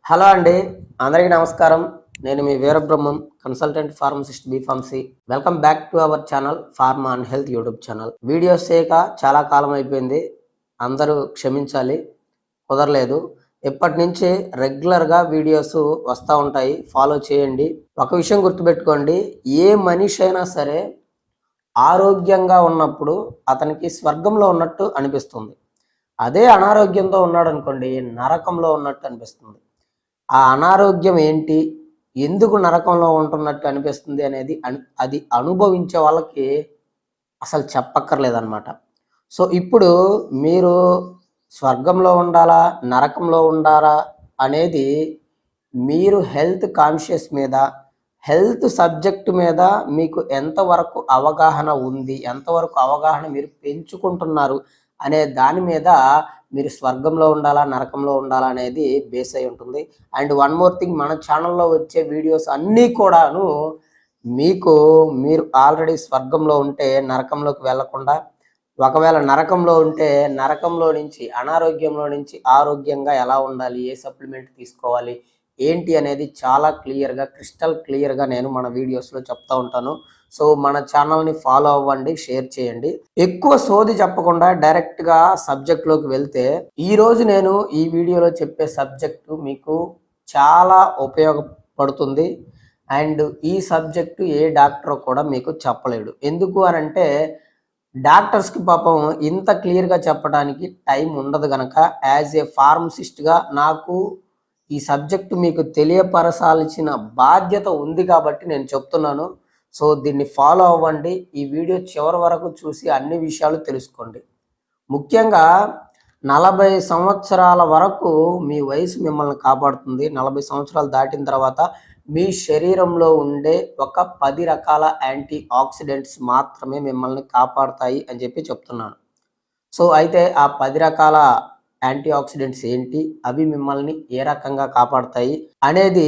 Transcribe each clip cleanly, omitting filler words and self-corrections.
Hello అండి, అందరికీ నమస్కారం. నేను మీ Veerabrahmam, consultant pharmacist B pharmacy. Welcome back to our channel pharma and health YouTube channel. Videos చేయక చాలా కాలం అయిపోయింది, అందరూ క్షమించాలి, కుదరలేదు. ఇప్పటి నుంచి రెగ్యులర్గా వీడియోస్ వస్తూ ఉంటాయి, ఫాలో చేయండి. ఒక విషయం గుర్తుపెట్టుకోండి, ఏ మనిషి అయినా సరే ఆరోగ్యంగా ఉన్నప్పుడు అతనికి స్వర్గంలో ఉన్నట్టు అనిపిస్తుంది. అదే అనారోగ్యంతో ఉన్నాడు అనుకోండి, నరకంలో ఉన్నట్టు అనిపిస్తుంది. ఆ అనారోగ్యం ఏంటి, ఎందుకు నరకంలో ఉంటున్నట్టు అనిపిస్తుంది అనేది అది అనుభవించే వాళ్ళకి అసలు చెప్పక్కర్లేదన్నమాట. సో ఇప్పుడు మీరు స్వర్గంలో ఉండాలా, నరకంలో ఉండాలా అనేది మీరు హెల్త్ కాన్షియస్ మీద, హెల్త్ సబ్జెక్ట్ మీద మీకు ఎంతవరకు అవగాహన ఉంది, ఎంతవరకు అవగాహన మీరు పెంచుకుంటున్నారు అనే దాని మీద మీరు స్వర్గంలో ఉండాలా, నరకంలో ఉండాలా అనేది బేస్ అయి ఉంటుంది. అండ్ వన్ మోర్ థింగ్, మన ఛానల్లో వచ్చే వీడియోస్ అన్నీ కూడాను మీరు ఆల్రెడీ స్వర్గంలో ఉంటే నరకంలోకి వెళ్లకుండా, ఒకవేళ నరకంలో ఉంటే నరకంలో నుంచి, అనారోగ్యంలో నుంచి ఆరోగ్యంగా ఎలా ఉండాలి, ఏ సప్లిమెంట్ తీసుకోవాలి ఏంటి అనేది చాలా క్లియర్గా, క్రిస్టల్ క్లియర్గా నేను మన వీడియోస్లో చెప్తా ఉంటాను. సో మన ఛానల్ని ఫాలో అవ్వండి, షేర్ చేయండి. ఎక్కువ సోది చెప్పకుండా డైరెక్ట్గా సబ్జెక్ట్లోకి వెళ్తే, ఈరోజు నేను ఈ వీడియోలో చెప్పే సబ్జెక్టు మీకు చాలా ఉపయోగపడుతుంది. అండ్ ఈ సబ్జెక్టు ఏ డాక్టర్ కూడా మీకు చెప్పలేడు. ఎందుకు అని అంటే డాక్టర్స్కి పాపం ఇంత క్లియర్గా చెప్పడానికి టైం ఉండదు కనుక, యాజ్ ఏ ఫార్మసిస్ట్గా నాకు ఈ సబ్జెక్టు మీకు తెలియపరచాల్సిన బాధ్యత ఉంది కాబట్టి నేను చెప్తున్నాను. సో దీన్ని ఫాలో అవ్వండి. ఈ వీడియో చివరి వరకు చూసి అన్ని విషయాలు తెలుసుకోండి. ముఖ్యంగా 40 సంవత్సరాల వరకు మీ వయసు మిమ్మల్ని కాపాడుతుంది. 40 సంవత్సరాలు దాటిన తర్వాత మీ శరీరంలో ఉండే ఒక 10 రకాల యాంటీ ఆక్సిడెంట్స్ మాత్రమే మిమ్మల్ని కాపాడుతాయి అని చెప్పి చెప్తున్నాను. సో అయితే ఆ 10 రకాల యాంటీ ఆక్సిడెంట్స్ ఏంటి, అవి మిమ్మల్ని ఏ రకంగా కాపాడుతాయి అనేది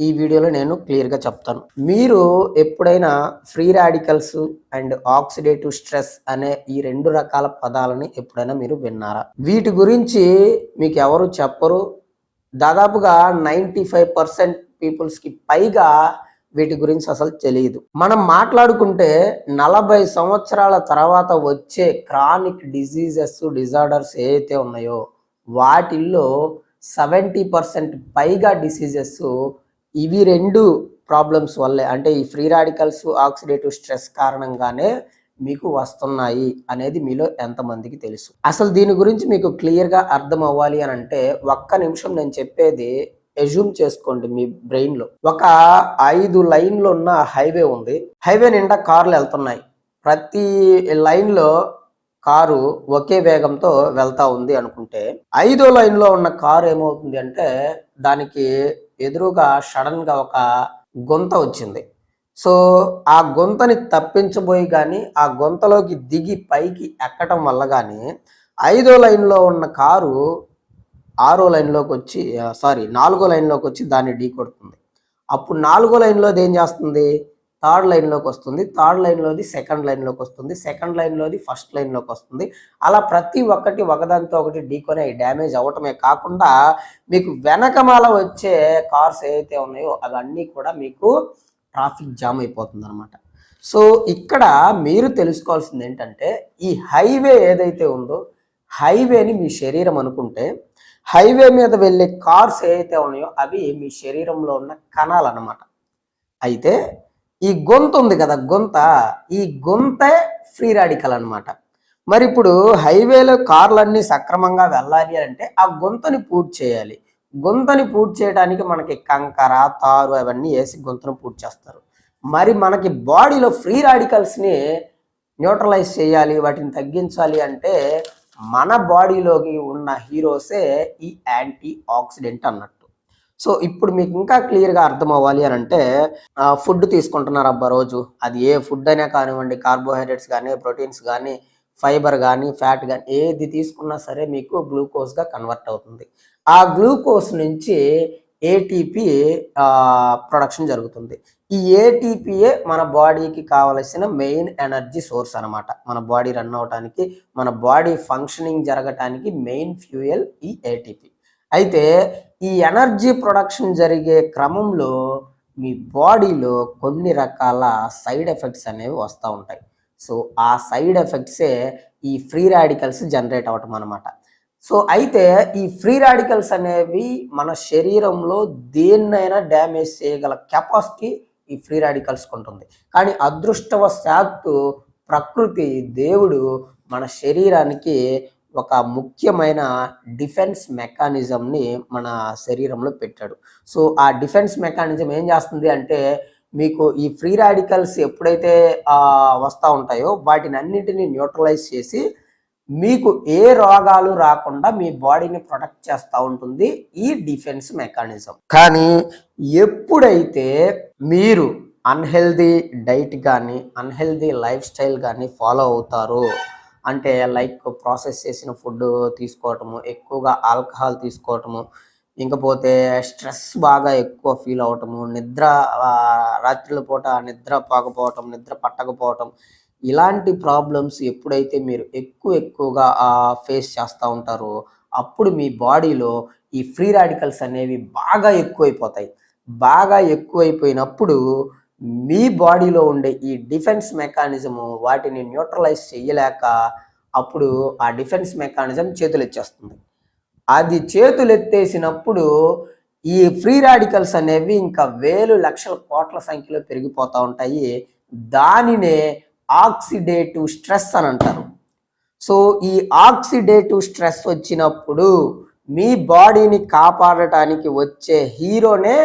ఈ వీడియోలో నేను క్లియర్గా చెప్తాను. మీరు ఎప్పుడైనా free radicals and oxidative stress అనే ఈ 2 రకాల పదాలని ఎప్పుడైనా మీరు విన్నారా? వీటి గురించి మీకు ఎవరు చెప్పరు. దాదాపుగా 95% పీపుల్స్కి పైగా వీటి గురించి అసలు తెలియదు. మనం మాట్లాడుకుంటే 40 సంవత్సరాల తర్వాత వచ్చే క్రానిక్ డిజీజెస్, డిజార్డర్స్ ఏవైతే ఉన్నాయో వాటిల్లో 70% పైగా డిసీజెస్ ఇవి 2 ప్రాబ్లమ్స్ వల్లే, అంటే ఈ ఫ్రీ రాడికల్స్, ఆక్సిడేటివ్ స్ట్రెస్ కారణంగానే మీకు వస్తున్నాయి అనేది మీలో ఎంతమందికి తెలుసు? అసలు దీని గురించి మీకు క్లియర్గా అర్థం అవ్వాలి అని అంటే ఒక్క నిమిషం నేను చెప్పేది ఎజ్యూమ్ చేసుకోండి మీ బ్రెయిన్లో. ఒక 5 లైన్లు ఉన్న హైవే ఉంది. హైవే నిండా కార్లు వెళ్తున్నాయి. ప్రతి లైన్లో కారు ఒకే వేగంతో వెళ్తా ఉంది అనుకుంటే, 5వ లైన్లో ఉన్న కారు ఏమవుతుంది అంటే దానికి ఎదురుగా సడన్గా ఒక గుంత వచ్చింది. సో ఆ గుంతని తప్పించబోయి కానీ, ఆ గుంతలోకి దిగి పైకి ఎక్కటం వల్ల కానీ 5వ లైన్లో ఉన్న కారు 6వ లైన్లోకి వచ్చి 4వ లైన్లోకి వచ్చి దాన్ని ఢీ కొడుతుంది. అప్పుడు 4వ లైన్లోది ఏం చేస్తుంది? 3rd లైన్లోకి వస్తుంది. 3rd లైన్లోది 2nd లైన్లోకి వస్తుంది. 2nd లైన్లోది 1st లైన్లోకి వస్తుంది. అలా ప్రతి ఒక్కటి ఒకదానితో ఒకటి ఢీకొని డ్యామేజ్ అవ్వటమే కాకుండా మీకు వెనకమాల వచ్చే కార్స్ ఏవైతే ఉన్నాయో అవన్నీ కూడా మీకు ట్రాఫిక్ జామ్ అయిపోతుంది అనమాట. సో ఇక్కడ మీరు తెలుసుకోవాల్సింది ఏంటంటే, ఈ హైవే ఏదైతే ఉందో హైవేని మీ శరీరం అనుకుంటే, హైవే మీద వెళ్ళే కార్స్ ఏవైతే ఉన్నాయో అవి మీ శరీరంలో ఉన్న కణాలు అన్నమాట. అయితే ఈ గొంత ఉంది కదా, ఈ గొంతే ఫ్రీ రాడికల్ అనమాట. మరి ఇప్పుడు హైవేలో కార్లన్నీ సక్రమంగా వెళ్ళాలి అంటే ఆ గొంతుని పూర్తి చేయాలి. గొంతుని పూర్తి చేయడానికి మనకి కంకర, తారు అవన్నీ వేసి గొంతును పూర్తి చేస్తారు. మరి మనకి బాడీలో ఫ్రీ రాడికల్స్ని న్యూట్రలైజ్ చేయాలి, వాటిని తగ్గించాలి అంటే మన బాడీలోకి ఉన్న హీరోసే ఈ యాంటీ ఆక్సిడెంట్ అన్నట్టు. సో ఇప్పుడు మీకు ఇంకా క్లియర్గా అర్థం అవ్వాలి అని అంటే, ఫుడ్ తీసుకుంటున్నారు అబ్బా రోజు, అది ఏ ఫుడ్ అయినా కానివ్వండి, కార్బోహైడ్రేట్స్ కానీ, ప్రోటీన్స్ కానీ, ఫైబర్ కానీ, ఫ్యాట్ కానీ, ఏది తీసుకున్నా సరే మీకు గ్లూకోజ్గా కన్వర్ట్ అవుతుంది. ఆ గ్లూకోజ్ నుంచి ఏటీపీ ప్రొడక్షన్ జరుగుతుంది. ఈ ఏటీపీయే మన బాడీకి కావలసిన మెయిన్ ఎనర్జీ సోర్స్ అనమాట. మన బాడీ రన్ అవడానికి, మన బాడీ ఫంక్షనింగ్ జరగటానికి మెయిన్ ఫ్యూయల్ ఈ ఏటీపీ. అయితే ఈ ఎనర్జీ ప్రొడక్షన్ జరిగే క్రమంలో మీ బాడీలో కొన్ని రకాల సైడ్ ఎఫెక్ట్స్ అనేవి వస్తూ ఉంటాయి. సో ఆ సైడ్ ఎఫెక్ట్సే ఈ ఫ్రీ రాడికల్స్ జనరేట్ అవ్వటం అనమాట. సో అయితే ఈ ఫ్రీ రాడికల్స్ అనేవి మన శరీరంలో దేన్నైనా డ్యామేజ్ చేయగల కెపాసిటీ ఈ ఫ్రీ రాడికల్స్కి ఉంటుంది. కానీ అదృష్టవశాత్తు ప్రకృతి దేవుడు మన శరీరానికి ఒక ముఖ్యమైన డిఫెన్స్ మెకానిజంని మన శరీరంలో పెట్టాడు. సో ఆ డిఫెన్స్ మెకానిజం ఏం చేస్తుంది అంటే, మీకు ఈ ఫ్రీ రాడికల్స్ ఎప్పుడైతే వస్తూ ఉంటాయో వాటిని అన్నిటిని న్యూట్రలైజ్ చేసి మీకు ఏ రోగాలు రాకుండా మీ బాడీని ప్రొటెక్ట్ చేస్తూ ఉంటుంది ఈ డిఫెన్స్ మెకానిజం. కానీ ఎప్పుడైతే మీరు అన్హెల్దీ డైట్ కానీ అన్హెల్దీ లైఫ్ స్టైల్ కానీ ఫాలో అవుతారో, అంటే లైక్ ప్రాసెస్ చేసిన ఫుడ్ తీసుకోవటము, ఎక్కువగా ఆల్కహాల్ తీసుకోవటము, ఇంకపోతే స్ట్రెస్ బాగా ఎక్కువ ఫీల్ అవటము, రాత్రుల పూట నిద్ర పోకపోవటం, నిద్ర పట్టకపోవటం, ఇలాంటి ప్రాబ్లమ్స్ ఎప్పుడైతే మీరు ఎక్కువగా ఫేస్ చేస్తూ ఉంటారో అప్పుడు మీ బాడీలో ఈ ఫ్రీ రాడికల్స్ అనేవి బాగా ఎక్కువైపోతాయి. బాగా ఎక్కువైపోయినప్పుడు మీ బాడీలో ఉండే ఈ డిఫెన్స్ మెకానిజము వాటిని న్యూట్రలైజ్ చేయలేక అప్పుడు ఆ డిఫెన్స్ మెకానిజం చేతులెత్తేస్తుంది. అది చేతులెత్తేసినప్పుడు ఈ ఫ్రీ రాడికల్స్ అనేవి ఇంకా వేలు లక్షల కోట్ల సంఖ్యలో పెరిగిపోతూ ఉంటాయి. దానినే ఆక్సిడేటివ్ స్ట్రెస్ అని అంటారు. సో ఈ ఆక్సిడేటివ్ స్ట్రెస్ వచ్చినప్పుడు మీ బాడీని కాపాడటానికి వచ్చే హీరోనే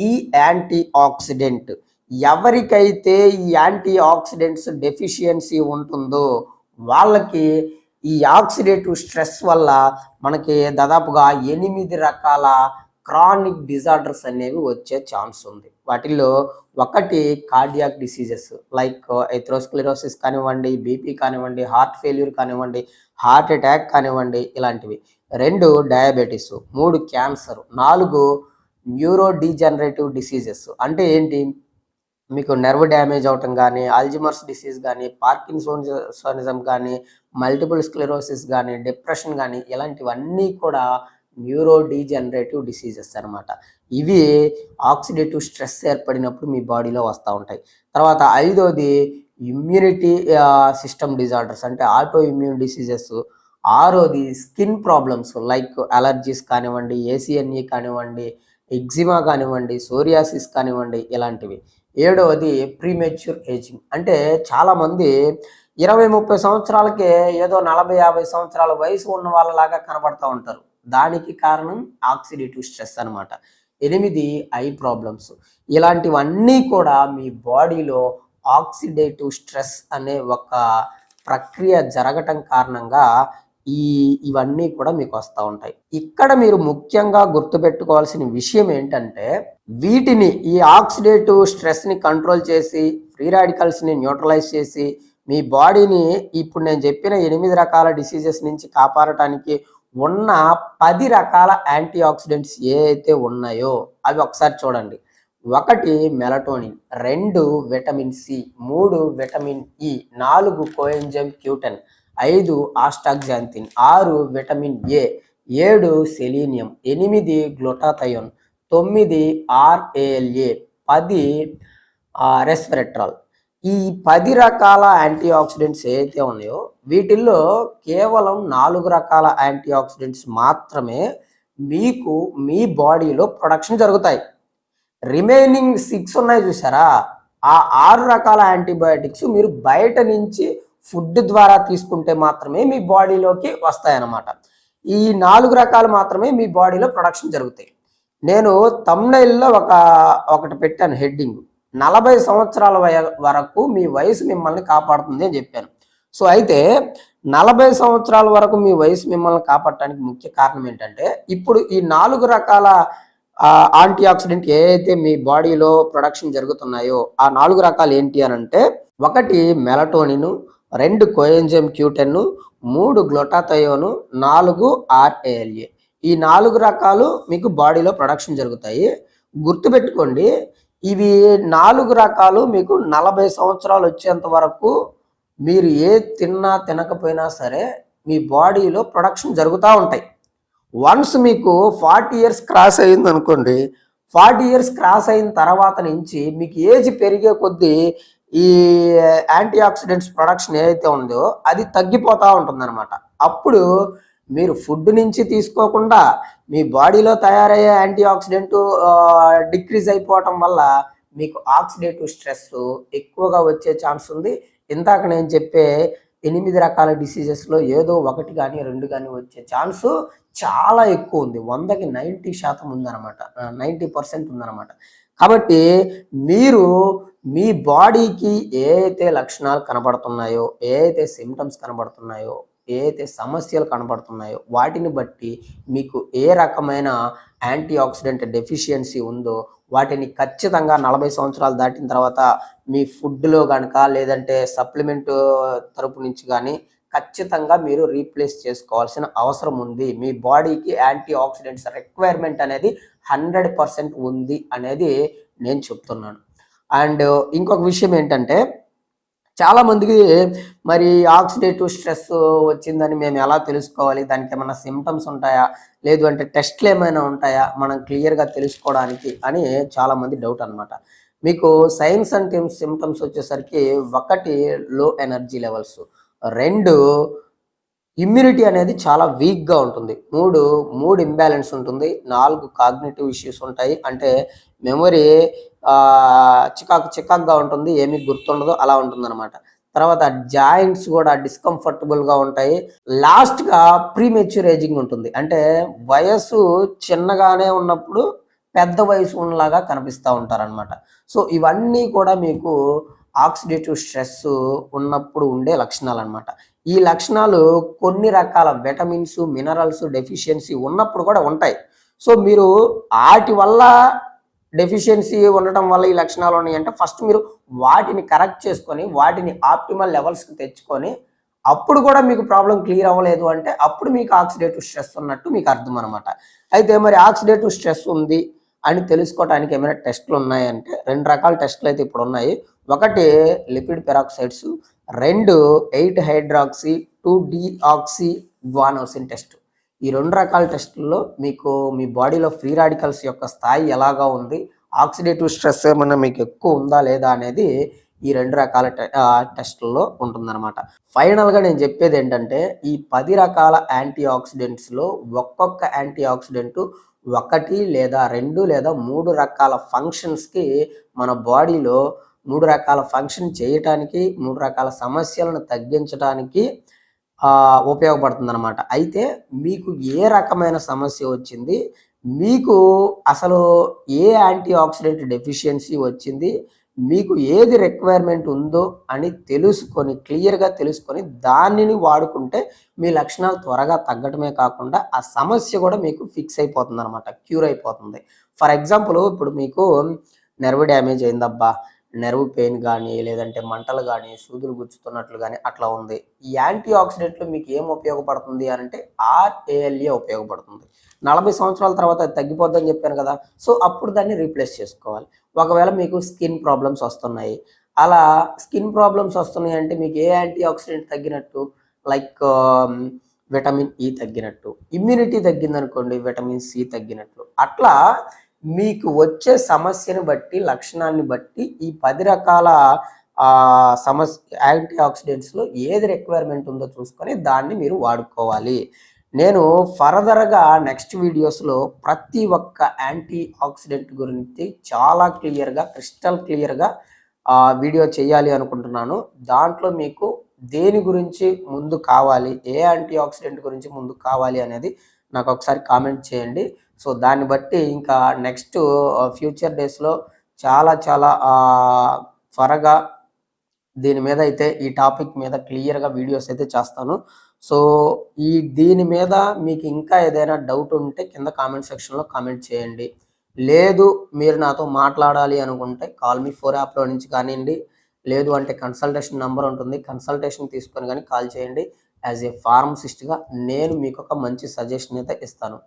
ఈ యాంటీ ఆక్సిడెంట్. ఎవరికైతే ఈ యాంటీ ఆక్సిడెంట్స్ డెఫిషియన్సీ ఉంటుందో వాళ్ళకి ఈ ఆక్సిడేటివ్ స్ట్రెస్ వల్ల మనకి దాదాపుగా 8 రకాల క్రానిక్ డిజార్డర్స్ అనేవి వచ్చే ఛాన్స్ ఉంది. వాటిల్లో ఒకటి కార్డియాక్ డిసీజెస్ లైక్ ఎథెరోస్క్లెరోసిస్ కానివ్వండి, బీపీ కానివ్వండి, హార్ట్ ఫెయిల్యూర్ కానివ్వండి, హార్ట్ అటాక్ కానివ్వండి, ఇలాంటివి. 2 diabetes, 3 cancer, 4 neuro degenerative diseases. అంటే ఏంటి, మీకు నెర్వ్ డ్యామేజ్ అవటం కానీ, ఆల్జిమర్స్ డిసీజ్ కానీ, పార్కిన్సోనిజం కానీ, మల్టిపుల్ స్క్లెరోసిస్ కానీ, డిప్రెషన్ కానీ, ఇలాంటివన్నీ కూడా న్యూరో డీజనరేటివ్ డిసీజెస్ అనమాట. ఇవి ఆక్సిడేటివ్ స్ట్రెస్ ఏర్పడినప్పుడు మీ బాడీలో వస్తూ ఉంటాయి. తర్వాత 5వది ఇమ్యూనిటీ సిస్టమ్ డిజార్డర్స్, అంటే ఆటో ఇమ్యూన్ డిసీజెస్. 6వది స్కిన్ ప్రాబ్లమ్స్ లైక్ అలర్జీస్ కానివ్వండి, ఏసిఎన్ఈ కానివ్వండి, ఎగ్జిమా కానివ్వండి, సోరియాసిస్ కానివ్వండి, ఇలాంటివి. 7వది ప్రీమెచ్యూర్ ఏజింగ్, అంటే చాలామంది 20-30 సంవత్సరాలకే ఏదో 40-50 సంవత్సరాల వయసు ఉన్న వాళ్ళలాగా కనబడతా ఉంటారు. దానికి కారణం ఆక్సిడేటివ్ స్ట్రెస్ అనమాట. 8 ఐ ప్రాబ్లమ్స్. ఇలాంటివన్నీ కూడా మీ బాడీలో ఆక్సిడేటివ్ స్ట్రెస్ అనే ఒక ప్రక్రియ జరగటం కారణంగా ఇవన్నీ కూడా మీకు వస్తూ ఉంటాయి. ఇక్కడ మీరు ముఖ్యంగా గుర్తుపెట్టుకోవాల్సిన విషయం ఏంటంటే, వీటిని ఈ ఆక్సిడేటివ్ స్ట్రెస్ని కంట్రోల్ చేసి ఫ్రీ రాడికల్స్ని న్యూట్రలైజ్ చేసి మీ బాడీని ఇప్పుడు నేను చెప్పిన 8 రకాల డిసీజెస్ నుంచి కాపాడటానికి ఉన్న 10 రకాల యాంటీ ఆక్సిడెంట్స్ ఏ అయితే ఉన్నాయో అవి ఒకసారి చూడండి. 1 melatonin, 2 vitamin C, 3 vitamin E, 4 coenzyme Q10, 5 astaxanthin, 6 vitamin A, 7 selenium, 8 glutathione, 9 RALA, 10 resveratrol. ఈ 10 రకాల యాంటీ ఆక్సిడెంట్స్ ఏవైతే ఉన్నాయో వీటిల్లో కేవలం 4 రకాల యాంటీ ఆక్సిడెంట్స్ మాత్రమే మీకు మీ బాడీలో ప్రొడక్షన్ జరుగుతాయి. రిమైనింగ్ 6 ఉన్నాయి చూసారా, ఆ 6 రకాల యాంటీబయాటిక్స్ మీరు బయట నుంచి ఫుడ్ ద్వారా తీసుకుంటే మాత్రమే మీ బాడీలోకి వస్తాయన్నమాట. ఈ 4 రకాలు మాత్రమే మీ బాడీలో ప్రొడక్షన్ జరుగుతాయి. నేను థంబ్నెయిల్లో ఒకటి పెట్టాను హెడ్డింగ్, 40 సంవత్సరాల వరకు మీ వయసు మిమ్మల్ని కాపాడుతుంది అని చెప్పాను. సో అయితే 40 సంవత్సరాల వరకు మీ వయసు మిమ్మల్ని కాపాడటానికి ముఖ్య కారణం ఏంటంటే, ఇప్పుడు ఈ 4 రకాల యాంటీ ఆక్సిడెంట్ ఏదైతే మీ బాడీలో ప్రొడక్షన్ జరుగుతున్నాయో ఆ 4 రకాలు ఏంటి అని అంటే, 1 melatonin, 2 coenzyme Q10, 3 glutathione, 4 RALA. ఈ 4 రకాలు మీకు బాడీలో ప్రొడక్షన్ జరుగుతాయి. గుర్తుపెట్టుకోండి, ఇవి 4 రకాలు మీకు 40 సంవత్సరాలు వచ్చేంత వరకు మీరు ఏ తిన్నా తినకపోయినా సరే మీ బాడీలో ప్రొడక్షన్ జరుగుతూ ఉంటాయి. వన్స్ మీకు 40 ఇయర్స్ క్రాస్ అయింది అనుకోండి, 40 ఇయర్స్ క్రాస్ అయిన తర్వాత నుంచి మీకు ఏజ్ పెరిగే కొద్దీ ఈ యాంటీ ఆక్సిడెంట్స్ ప్రొడక్షన్ ఏదైతే ఉందో అది తగ్గిపోతూ ఉంటుందన్నమాట. అప్పుడు మీరు ఫుడ్ నుంచి తీసుకోకుండా మీ బాడీలో తయారయ్యే యాంటీ ఆక్సిడెంట్ డిక్రీజ్ అయిపోవటం వల్ల మీకు ఆక్సిడేటివ్ స్ట్రెస్ ఎక్కువగా వచ్చే ఛాన్స్ ఉంది. ఇందాక నేను చెప్పే 8 రకాల డిసీజెస్లో ఏదో ఒకటి కానీ 2 కానీ వచ్చే ఛాన్సు చాలా ఎక్కువ ఉంది. 100కి 90% ఉందన్నమాట. 90% ఉందన్నమాట. కాబట్టి మీరు మీ బాడీకి ఏ అయితే లక్షణాలు కనబడుతున్నాయో, ఏ అయితే సిమ్టమ్స్ కనబడుతున్నాయో, ఏ అయితే సమస్యలు కనబడుతున్నాయో వాటిని బట్టి మీకు ఏ రకమైన యాంటీ ఆక్సిడెంట్ డెఫిషియన్సీ ఉందో వాటిని ఖచ్చితంగా 40 సంవత్సరాలు దాటిన తర్వాత మీ ఫుడ్లో కనుక లేదంటే సప్లిమెంట్ తరపు నుంచి కానీ ఖచ్చితంగా మీరు రీప్లేస్ చేసుకోవాల్సిన అవసరం ఉంది. మీ బాడీకి యాంటీ ఆక్సిడెంట్స్ రిక్వైర్మెంట్ అనేది 100% ఉంది అనేది నేను చెప్తున్నాను. అండ్ ఇంకొక విషయం ఏంటంటే చాలామందికి మరి ఆక్సిడేటివ్ స్ట్రెస్ వచ్చిందని మేము ఎలా తెలుసుకోవాలి, దానికి ఏమైనా సిమ్టమ్స్ ఉంటాయా, లేదు అంటే టెస్ట్లు ఏమైనా ఉంటాయా మనం క్లియర్గా తెలుసుకోవడానికి అని చాలామంది డౌట్ అనమాట. మీకు సైన్స్ అండ్ సిమ్టమ్స్ వచ్చేసరికి 1 లో ఎనర్జీ లెవెల్స్, 2 ఇమ్యూనిటీ అనేది చాలా వీక్గా ఉంటుంది, 3 ఇంబ్యాలెన్స్ ఉంటుంది, 4 కాగ్నిటివ్ ఇష్యూస్ ఉంటాయి, అంటే మెమొరీ చికాక్గా ఉంటుంది, ఏమీ గుర్తుండదు, అలా ఉంటుందన్నమాట. తర్వాత జాయింట్స్ కూడా డిస్కంఫర్టబుల్గా ఉంటాయి. లాస్ట్గా ప్రీమెచ్యూర్ ఏజింగ్ ఉంటుంది, అంటే వయసు చిన్నగానే ఉన్నప్పుడు పెద్ద వయసు ఉన్నలాగా కనిపిస్తూ ఉంటారనమాట. సో ఇవన్నీ కూడా మీకు ఆక్సిడేటివ్ స్ట్రెస్ ఉన్నప్పుడు ఉండే లక్షణాలు అనమాట. ఈ లక్షణాలు కొన్ని రకాల విటమిన్స్, మినరల్స్ డెఫిషియన్సీ ఉన్నప్పుడు కూడా ఉంటాయి. సో మీరు వాటి వల్ల డెఫిషియన్సీ ఉండటం వల్ల ఈ లక్షణాలు ఉన్నాయంటే ఫస్ట్ మీరు వాటిని కరెక్ట్ చేసుకొని వాటిని ఆప్టిమల్ లెవెల్స్కి తెచ్చుకొని అప్పుడు కూడా మీకు ప్రాబ్లం క్లియర్ అవ్వలేదు అంటే అప్పుడు మీకు ఆక్సిడేటివ్ స్ట్రెస్ ఉన్నట్టు మీకు అర్థం అనమాట. అయితే మరి ఆక్సిడేటివ్ స్ట్రెస్ ఉంది అని తెలుసుకోవడానికి ఏమైనా టెస్ట్లు ఉన్నాయంటే 2 రకాల టెస్ట్లు అయితే ఇప్పుడు ఉన్నాయి. 1 lipid peroxides, 2 8 hydroxy 2 deoxy guanosine test. ఈ 2 రకాల టెస్టుల్లో మీకు మీ బాడీలో ఫ్రీ రాడికల్స్ యొక్క స్థాయి ఎలాగా ఉంది, ఆక్సిడేటివ్ స్ట్రెస్ ఏమన్నా మీకు ఎక్కువ ఉందా లేదా అనేది ఈ 2 రకాల టెస్టుల్లో ఉంటుందన్నమాట. ఫైనల్గా నేను చెప్పేది ఏంటంటే ఈ 10 రకాల యాంటీ ఆక్సిడెంట్స్లో ఒక్కొక్క యాంటీ ఆక్సిడెంట్ 1 లేదా 2 లేదా 3 రకాల ఫంక్షన్స్కి మన బాడీలో 3 రకాల ఫంక్షన్ చేయటానికి 3 రకాల సమస్యలను తగ్గించడానికి ఉపయోగపడుతుంది అనమాట. అయితే మీకు ఏ రకమైన సమస్య వచ్చింది, మీకు అసలు ఏ యాంటీ ఆక్సిడెంట్ డెఫిషియన్సీ వచ్చింది, మీకు ఏది రిక్వైర్మెంట్ ఉందో అని తెలుసుకొని క్లియర్గా తెలుసుకొని దానిని వాడుకుంటే మీ లక్షణాలు త్వరగా తగ్గటమే కాకుండా ఆ సమస్య కూడా మీకు ఫిక్స్ అయిపోతుంది అనమాట, క్యూర్ అయిపోతుంది. ఫర్ ఎగ్జాంపుల్ ఇప్పుడు మీకు నెర్వ్ డ్యామేజ్ అయిందబ్బా, నెర్వ్ పెయిన్ కానీ లేదంటే మంటలు కానీ సూదులు గుచ్చుతున్నట్లు కానీ అట్లా ఉంది. ఈ యాంటీ ఆక్సిడెంట్లు మీకు ఏం ఉపయోగపడుతుంది అంటే RALA ఉపయోగపడుతుంది. 40 సంవత్సరాల తర్వాత అది తగ్గిపోద్దని చెప్పాను కదా, సో అప్పుడు దాన్ని రీప్లేస్ చేసుకోవాలి. ఒకవేళ మీకు స్కిన్ ప్రాబ్లమ్స్ వస్తున్నాయి, అలా స్కిన్ ప్రాబ్లమ్స్ వస్తున్నాయి అంటే మీకు ఏ యాంటీ ఆక్సిడెంట్ తగ్గినట్టు, లైక్ విటమిన్ E తగ్గినట్టు, ఇమ్యూనిటీ తగ్గిందనుకోండి విటమిన్ C తగ్గినట్లు. అట్లా మీకు వచ్చే సమస్యను బట్టి లక్షణాన్ని బట్టి ఈ 10 రకాల సమస్య యాంటీ ఆక్సిడెంట్స్లో ఏది రిక్వైర్మెంట్ ఉందో చూసుకొని దాన్ని మీరు వాడుకోవాలి. నేను ఫర్దర్గా నెక్స్ట్ వీడియోస్లో ప్రతి ఒక్క యాంటీ ఆక్సిడెంట్ గురించి చాలా క్లియర్గా క్రిస్టల్ క్లియర్గా వీడియో చేయాలి అనుకుంటున్నాను. దాంట్లో మీకు దేని గురించి ముందు కావాలి, ఏ యాంటీ ఆక్సిడెంట్ గురించి ముందు కావాలి అనేది నాకు ఒకసారి కామెంట్ చేయండి. సో దాన్ని బట్టి ఇంకా నెక్స్ట్ ఫ్యూచర్ డేస్లో చాలా త్వరగా దీని మీద అయితే ఈ టాపిక్ మీద క్లియర్గా వీడియోస్ అయితే చేస్తాను. సో దీని మీద మీకు ఇంకా ఏదైనా డౌట్ ఉంటే కింద కామెంట్ సెక్షన్లో కామెంట్ చేయండి. లేదు మీరు నాతో మాట్లాడాలి అనుకుంటే Call Me4 యాప్లో నుంచి కానివ్వండి, లేదు అంటే కన్సల్టేషన్ నెంబర్ ఉంటుంది, కన్సల్టేషన్ తీసుకొని కానీ కాల్ చేయండి. యాజ్ ఏ ఫార్మసిస్ట్గా నేను మీకు ఒక మంచి సజెషన్ అయితే ఇస్తాను.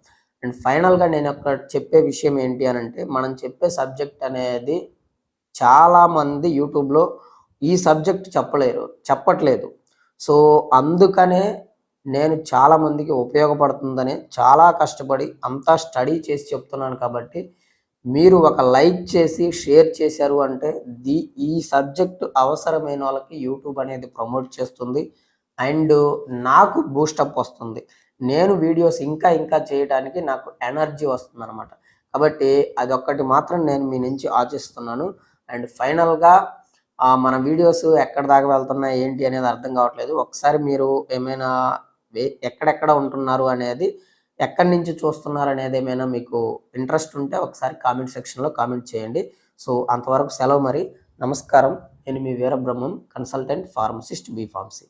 అండ్ ఫైనల్గా నేను ఒక చెప్పే విషయం ఏంటి అని అంటే మనం చెప్పే సబ్జెక్ట్ అనేది చాలామంది యూట్యూబ్లో ఈ సబ్జెక్ట్ చెప్పట్లేదు. సో అందుకనే నేను చాలా మందికి ఉపయోగపడుతుందనే చాలా కష్టపడి అంతా స్టడీ చేసి చెప్తున్నాను కాబట్టి మీరు ఒక లైక్ చేసి షేర్ చేశారు అంటే ఈ సబ్జెక్ట్ అవసరమైన వాళ్ళకి యూట్యూబ్ అనేది ప్రమోట్ చేస్తుంది అండ్ నాకు బూస్టప్ వస్తుంది. నేను వీడియోస్ ఇంకా ఇంకా చేయడానికి నాకు ఎనర్జీ వస్తుందనమాట. కాబట్టి అదొక్కటి మాత్రం నేను మీ నుంచి ఆశిస్తున్నాను. అండ్ ఫైనల్‌గా మన వీడియోస్ ఎక్కడి దాకా వెళ్తున్నాయి ఏంటి అనేది అర్థం కావట్లేదు. ఒకసారి మీరు ఏమైనా ఎక్కడెక్కడ ఉంటున్నారు అనేది, ఎక్కడి నుంచి చూస్తున్నారు అనేది ఏమైనా మీకు ఇంట్రెస్ట్ ఉంటే ఒకసారి కామెంట్ సెక్షన్‌లో కామెంట్ చేయండి. సో, అంతవరకు సెలవు మరి. నమస్కారం. నేను మీ Veerabrahmam, consultant pharmacist B pharmacy.